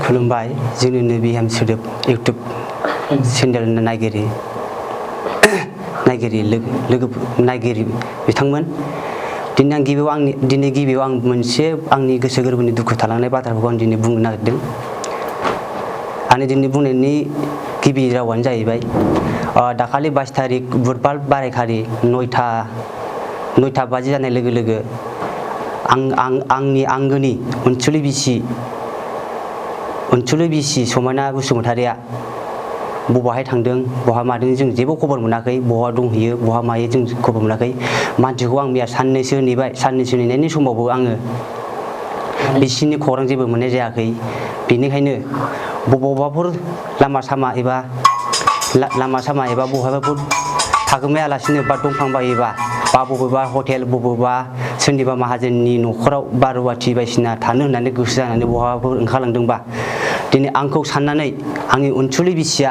खुलुमबाय जोंनिनो बिहाम सोदोब इउटुब चेनेल नायगिरि बिथांमोन दिनै गिबियाव आं मोनसे आंनि गोसो गोरबोनि दुखु थालांनाय बाथ्राखौ आं दिनै बुंनो नागिरदों। आंनि दिनै बुंनायनि गिबि रावानो जाहैबाय दाखालि 22 तारिख बुधबार बारायखालि 9टा 50 जानाय लोगो लोगो आंनि आंगोनि अनसुलि बिसि समायना बसुमतारिया बबाहाय थांदों बहा मादों जों जेबो खबर मोनाखै, बहा दंहैयो बहा मायो जों खबर मोनाखै। मानसिखौ आं मैया साननैसो नेबाय, साननैसो नेनायनि समावबो आङो बिसिनि खौरां जेबो मोननाय जायाखै। बेनिखायनो बबावबाफोर लामा सामा एबा बहाबाफोर थागोमायालासिनो बा दंफांबायोबा बा बबेबा हटेल बबेबा सोरनिबा माहाजोननि न'खराव बा रुवाथि बायदिसिना थानो होननानै गोसो जानानै बहाबाफोर ओंखारलांदोंबा दिनै आंखौ साननानै आंनि अनसुलि बिसिया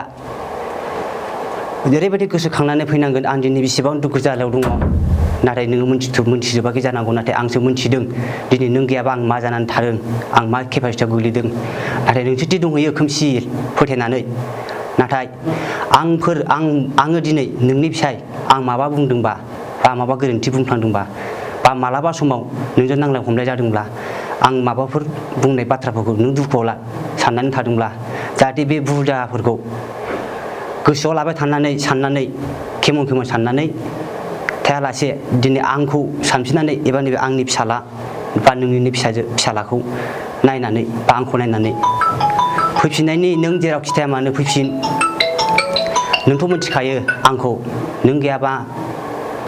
ओरैबायदि गोसोखांनानै फैनांगोन आं दिनै बेसेबां दुखु जालायाव दङ। नाथाय नोङो मोनथिजोबाखै जानांगौ, नाथाय आंसो मोनथिदों दिनै नों गैयाबा आं मा जानानै थादों, आं मा केपासिटियाव गोग्लैदों। नाथाय नोंसोरदि दंहैयो खोमसि फोथायनानै, नाथाय आङो दिनै नोंनि फिसाय आं माबा बुंदोंबा बा माबा गोरोन्थि बुंफ्लांदोंबा बा मालाबा समाव नोंजों नांलाय खमलाय जादोंब्ला आं माबाफोर बुंनाय बाथ्राफोरखौ नों दुखुआव साननानै थादोंब्ला जाहाथे बे भुल दाहाफोरखौ गोसोआव लाबाय थानानै साननानै खेमन साननानै थायालासे दिनै आंखौ सानफिननानै एबा नैबे आंनि फिसाला बा नोंनि फिसालाखौ नायनानै बा आंखौ नायनानै फैफिननायनि नों जेरावखि थाया मानो फैफिन। नोंथ' मिथिखायो आंखौ नों गैयाबा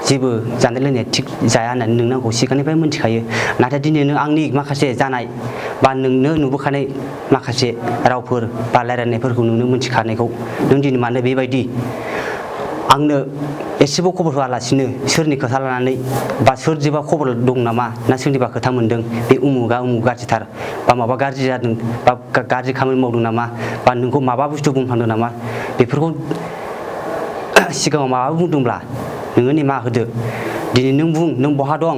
जेबो जानाय लोंनाया थिग जाया होननानै नों आंखौ सिगांनिफ्राय मिथिखायो। नाथाय दिनै नों आंनि माखासे जानाय बा नोंनो नुबोखानाय माखासे रावफोर बा रायलायनायफोरखौ नोंनो मिथिखानायखौ नों दिनै मानो बेबायदि आंनो एसेबो खबर होआलासिनो सोरनि खोथा लानानै बा सोरजोंबा खबर दं नामा ना सोरनिबा खोथा मोनदों बे उमुगा गाज्रिथार बा माबा गाज्रि जादों बा गाज्रि खामानि मावदों नामा बा नोंखौ माबा बुस्थु बुंफ्लांदों नामा बेफोरखौ सिगाङाव माबा बुंदोंब्ला नोङो निमाहा होदो। दिनै नों बुं नों बहा दं,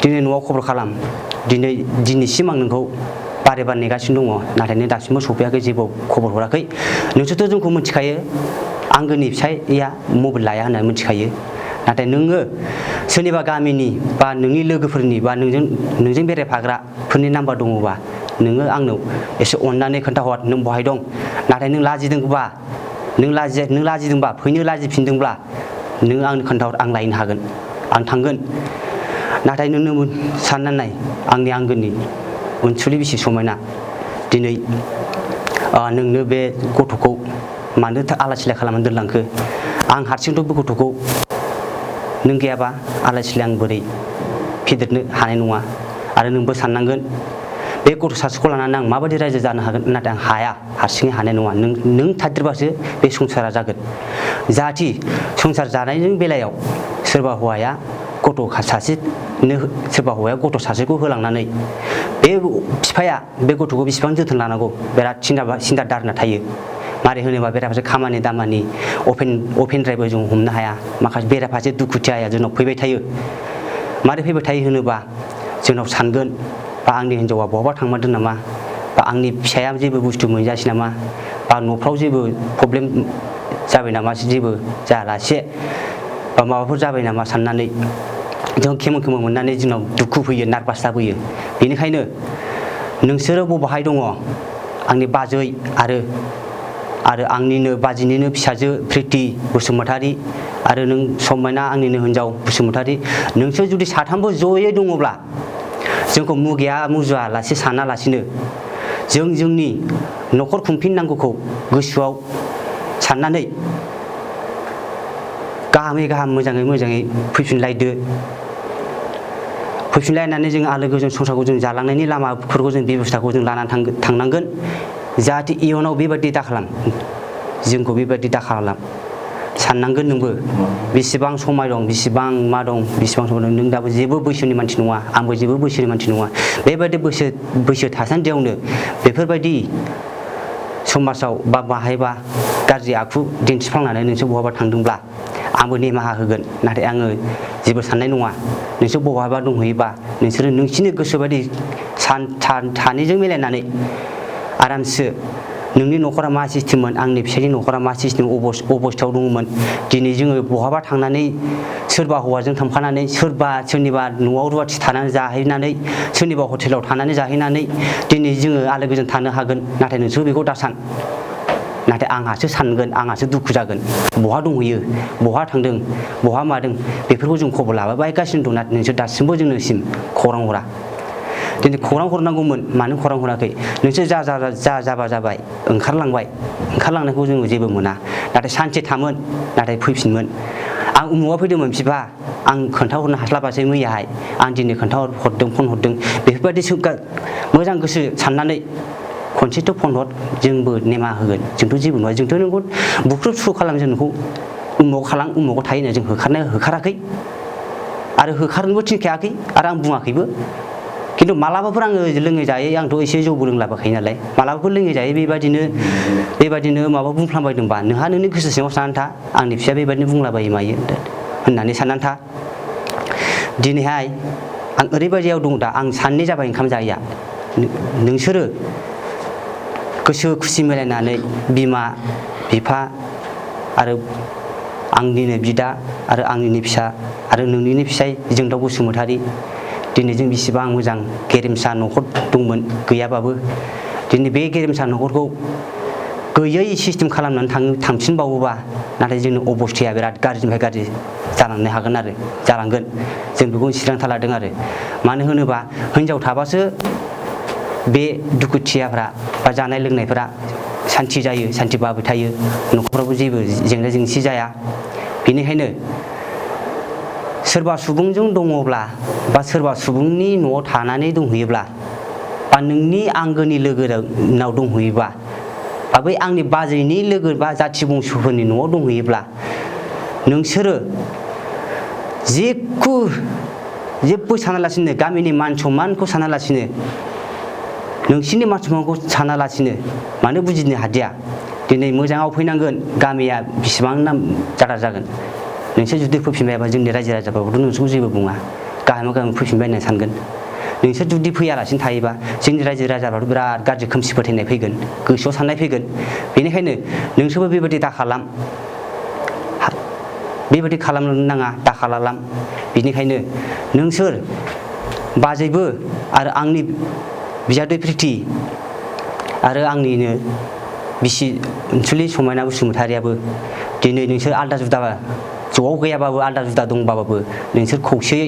दिनै न'आव खबर खालाम। दिनैसिम आं नोंखौ बारे नेगासिनो दङ, नाथाय नों दासिमबो सफैयाखै, जेबो खबर हराखै। नोंसोरथ' जोंखौ मिथिखायो आंगोनि फिसाइया मबाइल लाया होननानै मिथिखायो। नाथाय नोङो सोरनिबा गामिनि बा नोंनि लोगोफोरनि बा नोंजों बेरायफाग्राफोरनि नाम्बार दङबा नोङो आंनाव एसे अननानै खोन्थाहर नों बहाय दं। नाथाय नों लाजिदोंबा फैनो लाजिफिनदोंब्ला नों आंनो खोन्थाहर, आं लायनो हागोन, आं थांगोन। नाथाय नोंनो साननानै नाय आंनि आंगोनि अनसुलि बिसि समायना दिनै नोंनो बे गथ'खौ मानो आलाय सिलाय खालामनानै दोनलांखो। आं हारसिंथ' बे गथ'खौ नों गैयाबा आलाय सिलाय आं बोरै फेदेरनो हानाय नङा। आरो नोंबो साननांगोन बे गथ' सासेखौ लानानै आं माबायदि रायजो जानो हागोन। नाथाय आं हाया, हारसिङै हानाय नङा। नों थादेरबासो बे संसारा जागोन। जाहाथे संसार जानायनि बेलायाव सोरबा हौवाया गथ' सासेखौ होलांनानै बे बिफाया बे गथ'खौ बेसेबां जोथोन लानांगौ बिराद सिन्था दारना थायो। मारै होनोबा बेराफारसे खामानि दामानि अपेनद्रायबो जों हमनो हाया। माखासे बेराफारसे दुखुथियाया जोंनाव फैबाय थायो। मारै फैबाय थायो होनोबा जोंनाव सानगोन बा आंनि हिन्जावा बहाबा थांमारदों नामा, बा आंनि फिसाया जेबो बुस्थु मोनजायासै नामा, बा न'फ्राव जेबो प्रब्लेम जाबाय नामा, जेबो जायालासे बा माबाफोर जाबाय नामा साननानै जों खेमो मोननानै जोंनाव दुखु फैयो, नारभास जाबोयो। बेनिखायनो नोंसोरो बबेहाय दङ आंनि बाजै आरो आंनिनो बाजैनिनो फिसाजो प्रिति बसुमतारि आरो नों समायना आंनिनो हिन्जाव बसुमतारि, नोंसोर जुदि साथामबो जयै दङब्ला जोंखौ मुगैया मुजुआलासे सानालासिनो जों जोंनि न'खर खुंफिननांगौखौ गोसोआव साननानै गाहाम मोजाङै फैफिनलायदो। फैफिनलायनानै जों आलो गोजोन संसारखौ जों जालांनायनि लामाफोरखौ जों बेब'स्थाखौ जों लानानै थांनांगोन। जाहाथे इयुनाव बेबायदि दाखालाम, जोंखौ बेबायदि दाखालाम साननांगोन। नोंबो बेसेबां समाय दं, बेसेबां मा दं, बेसेबां सम दं। नों दाबो जेबो बैसोनि मानसि नङा, आंबो जेबो बैसोनि मानसि नङा। बेबायदि बैसो थासान्दियावनो बेफोरबायदि समाजाव बा बाहायबा गाज्रि आखु दिन्थिफ्लांनानै नोंसोर बहाबा थांदोंब्ला आंबो निमाहा होगोन। नाथाय आङो जेबो साननाय नङा। नोंसोर बहाबा दंहैयोबा नोंसोरो नोंसिनि गोसोबायदि सानैजों मिलायनानै आरामसे नोंनि न'खरा मा सिस्टेममोन आंनि फिसायनि न'खरा मा सिस्टेम अबस्थायाव दङमोन दिनै जोङो बहाबा थांनानै सोरबा हौवाजों थांफानानै सोरनिबा न'आव रुवाथि थानानै जाहैनानै सोरनिबा हटेलाव थानानै जाहैनानै दिनै जोङो आलो गोजोन थानो हागोन नाथाय नोंसोर बेखौ दा सान नाथाय आंहासो सानगोन आंहासो दुखु जागोन बहा दंहैयो बहा थांदों बहा मादों बेफोरखौ जों खबर लाबायगासिनो दं नाथाय नोंसोर दासिमबो जोंनिसिम खौरां हरा दिनै खौरां हरनांगौमोन मानो खौरां हराखै नोंसोर जाबा जाबाय ओंखारलांनायखौ जोङो जेबो मोना नाथाय सानसे थामोन नाथाय फैफिनमोन आं उमुगा फैदोंमोन बिफा आं खोन्थाहरनो हास्लाबासै मैयाहाय आं दिनै खोन्थाहरदों फन हरदों बेफोरबायदि मोजां गोसो साननानै खनसेथ' फन हर जोंबो नेमा होगोन जोंथ' जेबो नङा जोंथ' नोंखौ बुख्रुब सुख्रुब खालाम जों नोंखौ उमुगाव थायो होनना जों होखाराखै आरो होखारनोबो थिनखायाखै आरो आं बुङाखैबो खिन्थु मालाबाफोर आङो लोङै जायै आंथ' एसे जौबो लोंलाबाखायो नालाय मालाबाफोर लोङै जायै बेबायदिनो माबा बुंफ्लांबायदोंबा नोंहा नोंनि गोसो सिङाव साननानै था आंनि फिसाया बेबायदिनो बुंलाबायो मायो होननानै साननानै था दिनैहाय आं ओरैबायदियाव दं दा आं साननै जाबाय ओंखाम जायैया नोंसोरो गोसो खुसि मिलायनानै बिमा बिफा आरो आंनिनो बिदा आरो आंनिनो फिसा आरो नोंनिनो फिसाय जोंदाव बसुमतारी दिनै जों बेसेबां मोजां गेरेमसा न'खर दंमोन गैयाबाबो दिनै बे गेरेमसा न'खरखौ गैयै सिस्टेम खालामनानै थांफिनबावोबा नाथाय जोंनि अबस्थाया बिराद गाज्रिनिफ्राय गाज्रि जालांनो हागोन आरो जालांगोन जों बेखौ थिरांथा लादों आरो मानो होनोबा हिनजाव थाबासो बे दुखुथियाफ्रा बा जानाय लोंनायफोरा सान्थि जायो सान्थिबाबो थायो न'खरावबो जेबो जेंना जेंसि जाया बेनिखायनो सोरबा सुबुंजों दङब्ला बा सोरबा सुबुंनि न'आव थानानै दंहैयोब्ला बा नोंनि आंगोनि लोगोनाव दंहैयोबा बा बै आंनि बाजैनि लोगो बा जाथि बंस'फोरनि न'आव दंहैयोब्ला नोंसोरो जेबो सानालासिनो गामिनि मान सन्मानखौ सानालासिनो नोंसिनि मान सन्मानखौ सानालासिनो मानो बुजिनो हादिया दिनै मोजाङाव फैनांगोन गामिया बेसेबां नाम जादा जागोन नोंसोर जुदि फैफिनबायबा जोंनि रायजो राजाफ्राबोथ' नोंसोरखौ जेबो बुङा गाहायाव फैफिनबाय होननानै सानगोन नोंसोर जुदि फैयालासिनो थायोबा जोंनि रायजो राजाफ्राथ' बिराद गाज्रि खोमसि फोथायनाय फैगोन गोसोआव साननाय फैगोन बेनिखायनो नोंसोरबो बेबायदि दाखालाम बेबायदि खालामनो नाङा दाखालाम बेनिखायनो नोंसोर बाजैबो आरो आंनि बियादै प्रिति आरो आंनिनो बिसि अनसुलि समायना बसुमतारियाबो दिनै नोंसोर आलदा जुदा ज'आव गैयाबाबो आलदा जुदा दंबाबो नोंसोर खौसेयै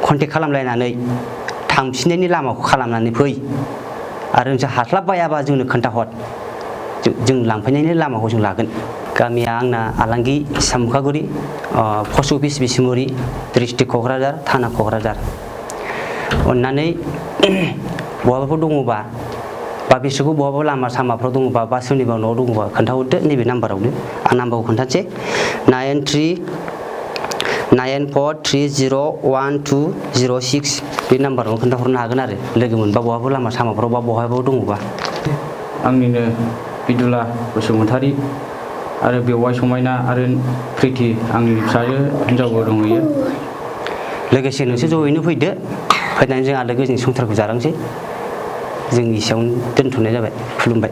कन्टेक्ट खालामलायनानै थांफिननायनि लामाखौ खालामनानै फै आरो नोंसोर हास्लाबबायाबा जोंनो खोन्थाहर जों लांफैनायनि लामाखौ जों लागोन गामिया आंना आलांगि सामुखागुरि पस्ट अफिस बिसमुरि डिस्ट्रिक्ट क'क्राझार थाना क'क्राझार अननानै बहाबाफोर दङबा बा बिसोरखौ बहाबा लामा सामाफ्राव दङबा बा सोरनिबा न'आव दङबा खोन्थाहरदो नैबे नाम्बारावनो आं नाम्बारखौ खोन्थानोसै 9394301206 बे नाम्बाराव खोन्थाहरनो हागोन आरो लोगो मोनबा बहाबा लामा सामाफ्राव बा बहाबा दङबा आंनिनो बिदुला बसुमतारी आरो बेवाइ समायना आरो प्रिति आंनि फिसाजो हिनजावबो दंहैयो लोगोसे नोंसोर ज'यैनो फैदो फैनानै जों आलो गोजोन संसारखौ जालांसै जों एसेयावनो दोनथ'नाय जाबाय खुलुमबाय।